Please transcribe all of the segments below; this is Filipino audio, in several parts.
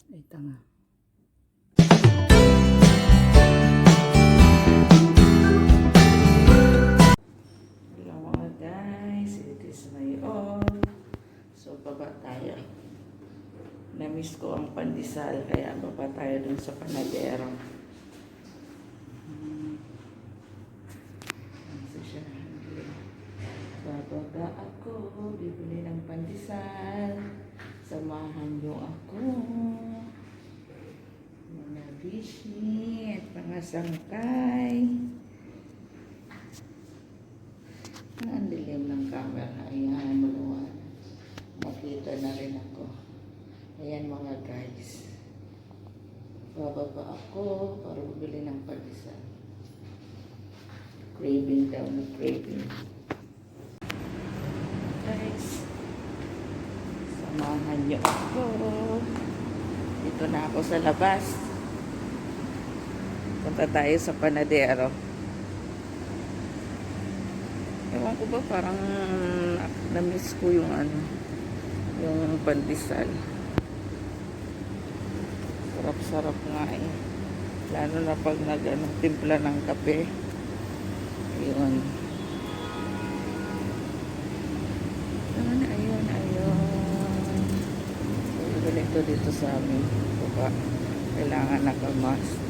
Ay, tanga. Hello mga guys, it is my all. So, baba tayo. Na-miss ko ang pandesal, kaya baba tayo dun sa panadero. So, siya. Bababa ako, bibili ng pandesal. Samahan niyo ako. Mga bishi at mga sangkay. Ang dilim ng camera. Ayan, maluwan. Makita na rin ako. Ayan mga guys. Bababa ako para bumili ng pandesal. Craving daw na craving. Guys, samahan niyo ako. Dito na ako sa labas. Punta tayo sa panadero. Ewan ko ba, parang na-miss ko yung yung pandesal. Sarap-sarap nga eh. Lalo na pag timpla ng kape. Ayun. Ayun. So, ganito dito sa amin. Baba. Kailangan naka-mask.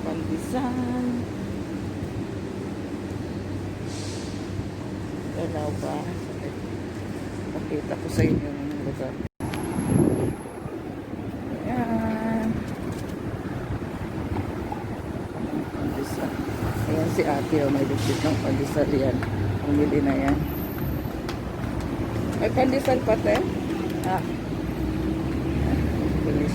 Pandesal. Galaw ba? Pakita ko sa inyo yung lugar. Ayan. Pandesal. Ayan si ate. May lupit ng pandesal yan. Pumili na yan. May pandesal pati? Ah. Bilis.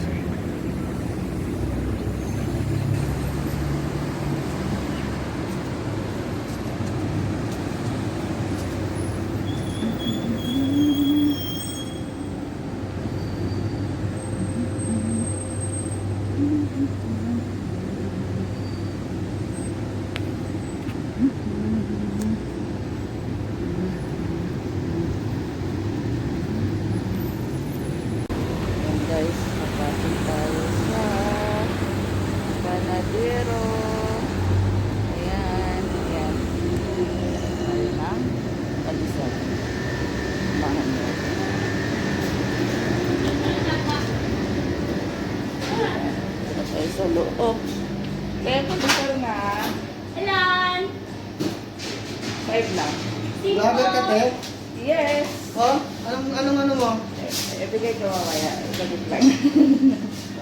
Guys, napasok tayo sa panadero. Ayan, ayan. Ayun ang pandesal. Samahan mo. Ito tayo sa loob. Kaya pandesal nga. Ilan? 5 lang. Vlogger ka, te? Yes. Oh? Anong mo? Ibigay ko mamaya. Ibigay lang.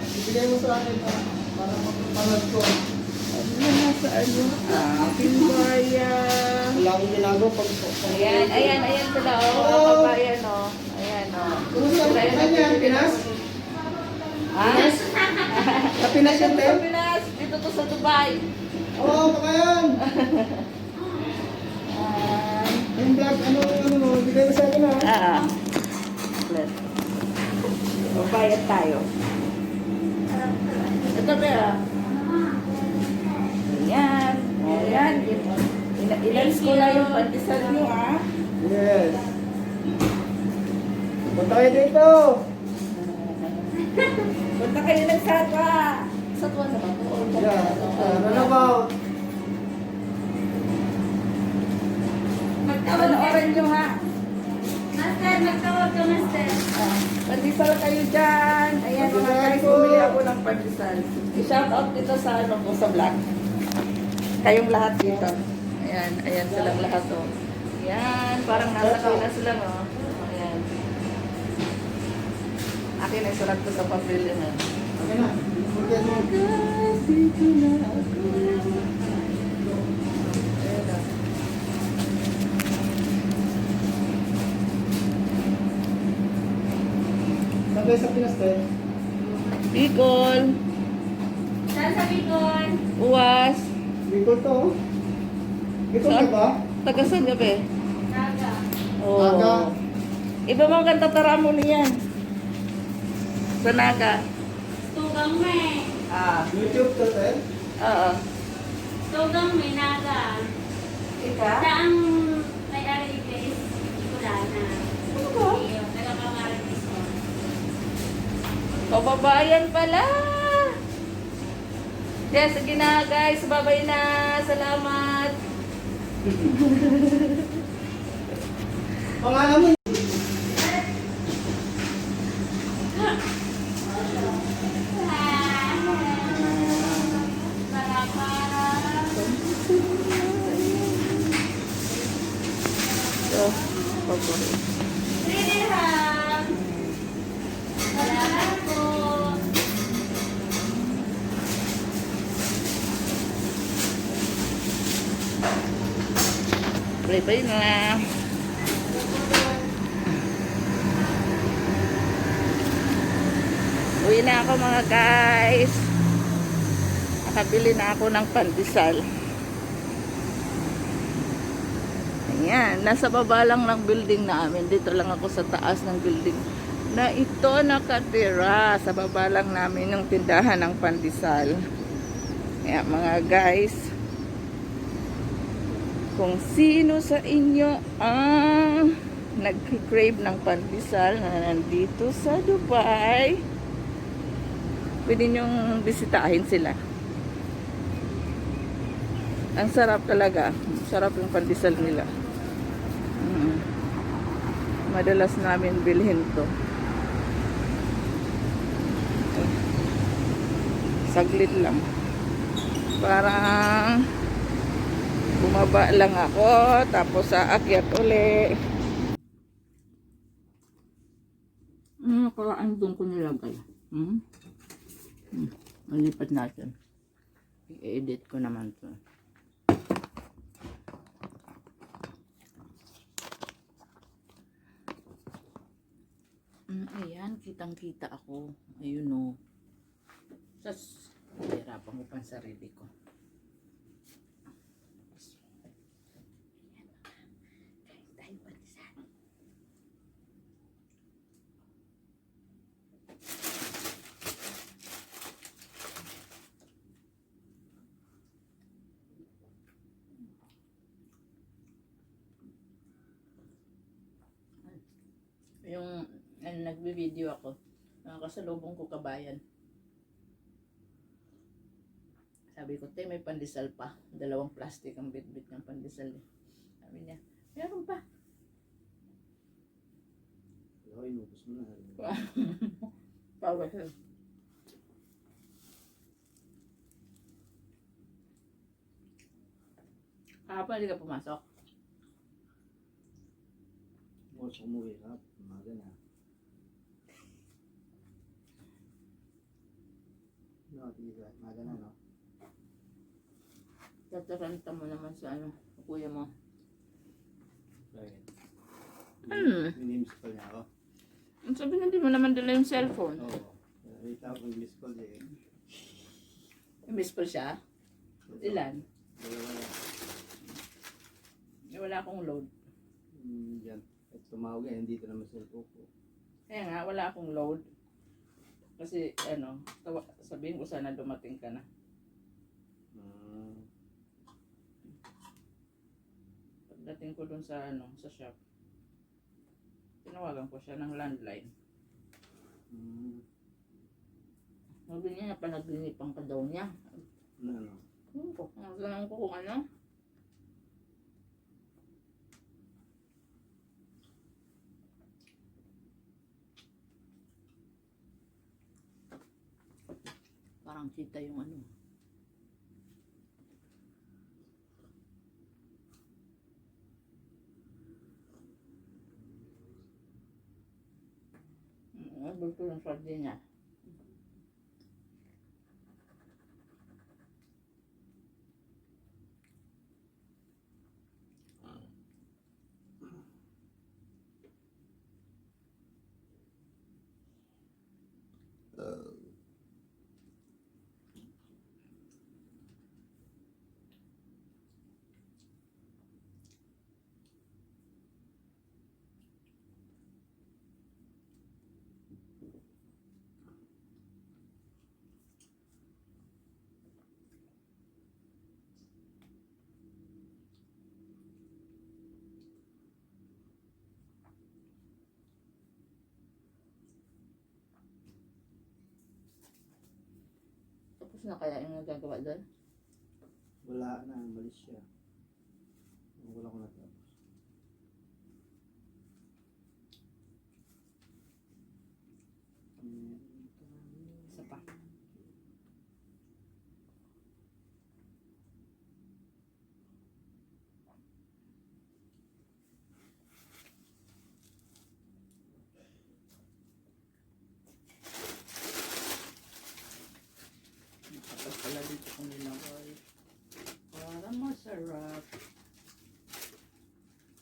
Ibigay mo sa akin para mapapanood ko. Ano na nasa ano? Aking bayan. Wala akong ginagawa pag... Ayan sila, mga kabayan, Ayan, Kumusta ang kain niya? Pinas? Ha? Sa Pinas yan, te? Sa Pinas, dito to sa Dubai. Oo, baka yan. Yung vlog, ano mo? Ibigay mo sa akin, ha? Let's. Magbayad tayo. Ito ba? Ayan. Ayan. Ilans ko na yung pandesal nyo, Yes. Punta kayo dito. Punta kayo ng Satwa. Satwa na ba? Yeah. Runabout. Panoorin nyo, ha? Master, magtawag ka, Master. Pandesal kayo dyan. Ayan, mga guys, bumili ako ng pandesal. I-shout out dito sa ko sa vlog. Kayong lahat dito. Ayan silang lahat, Ayan, parang nasa Pinas sila, Ayan. Akin ay sulat ko sa papel yun, Okay na. Forget mo. Guys, dito na ako. Ayan, Saan kayo sa Pinas, te? Bicol, Saan sa Bicol? Uwas. Bicol to, oh. Bicol ka ba? Taga saan ka, be? Naga. Oh. Naga. Iba mo kang tatara mo niyan. Sa naga. Tugang me. YouTube to, sir? Oo. Tugang me, naga. Ika? Saang may ari guys, wala na. Ano ba? Iyo, taga-Camarines ko. Kababayan pala. Yes, sige na guys. Babay na. Salamat. Pangalan mo. So, paborito. Salamat po. Bye-bye na. Uwi na ako mga guys. Nakabili na ako ng pandesal. Ayan, nasa baba lang ng building namin. Dito lang ako sa taas ng building na ito nakatira. Sa baba lang namin yung tindahan ng pandesal. Ayan mga guys, kung sino sa inyo ang nag-crave ng pandesal na nandito sa Dubai, pwede nyong bisitahin sila. Ang sarap talaga. Sarap yung pandesal nila. Madalas namin bilhin to. Saglit lang. Parang bumaba lang ako, tapos aakyat uli. Parang doon ko nilagay. Malipat natin. I-edit ko naman to. Ayan, kitang-kita ako. Ayun o. Sas, hirapan ko pang sarili ko. Kain tayo pandesal. Yung nagbi-video ako, nakasalubong ko kabayan. Sabi ko, te, may pandesal pa. 2 plastic ang bit-bit ng pandesal. Sabi niya, meron pa. Oo, inubos mo na. Power siya. Kahapon, hindi ka pumasok. Oras umuwi ka, umaga na. No, tiga, umaga na, no? Tataranta mo naman sa kuya mo. Bakit? Hmm. Miss call niya ako. Ang sabi na, di mo naman dala yung cellphone. Oo. Nakita ko yung miss call eh. Miss ko siya. Ilan? Dalawa na. Wala akong load. Diyan. At tumawag eh, hindi ito naman cellphone ko. Kaya nga, wala akong load. Kasi, sabihin ko sana dumating ka na. Pagdating ko dun sa, sa shop, tinawagan ko siya ng landline. Sabi niya, panaglinipan ka daw niya. Ano? Ganun ko kung ano. Parang kita yung ano. Gusto yung sardinya. na kaya yung nagagawa doon? Wala na, malis siya. Wala ko natapos. Isa pa. Kapag pala dito kung nilaway. Para masarap.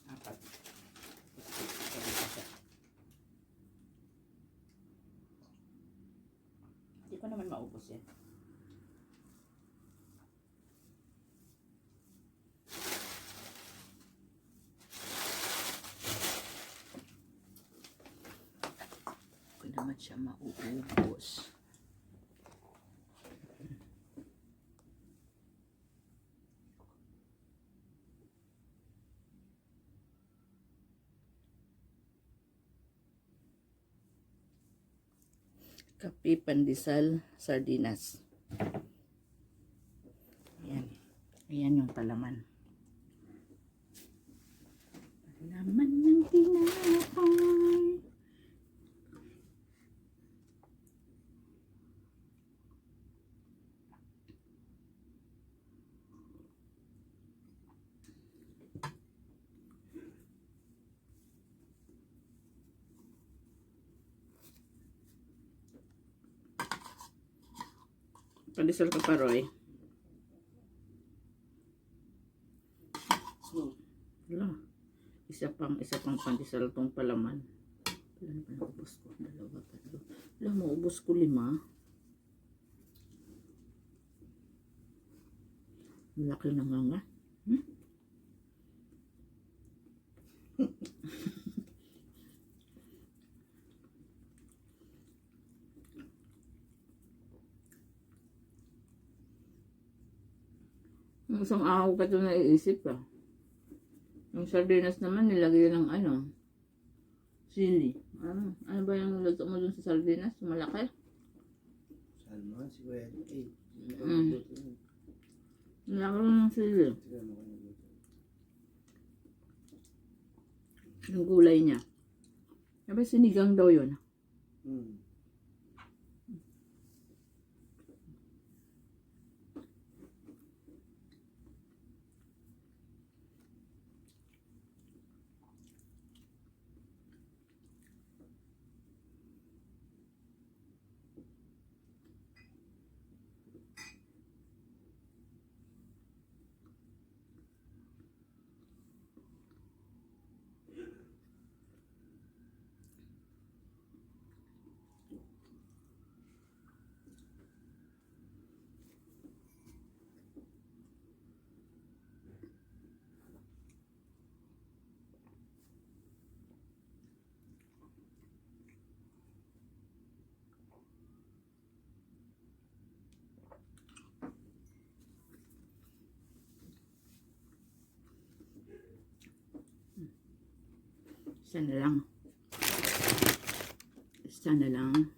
Apat. Hindi ko naman maubos yan. Hindi ko naman siya mauubos. Kape, pandesal, sardinas. Ayan. Ayan yung palaman. Palaman ng tinapay. Pandesal ka pa, Roy. Wala. Isa pang pandesal tong palaman. Wala pa naubos ko. Dalawa, tatlo. Wala, maubos ko 5. Malaki na nga. Yung isang araw ka ito naiisip ka. Yung sardinas naman nilagay ng sili. Ano ba yung luto mo dun sa sardinas? Malaki? Salma, si Kuya. Nilagay ng sili. Yung gulay niya. Sabi sinigang daw yun. Isa na lang.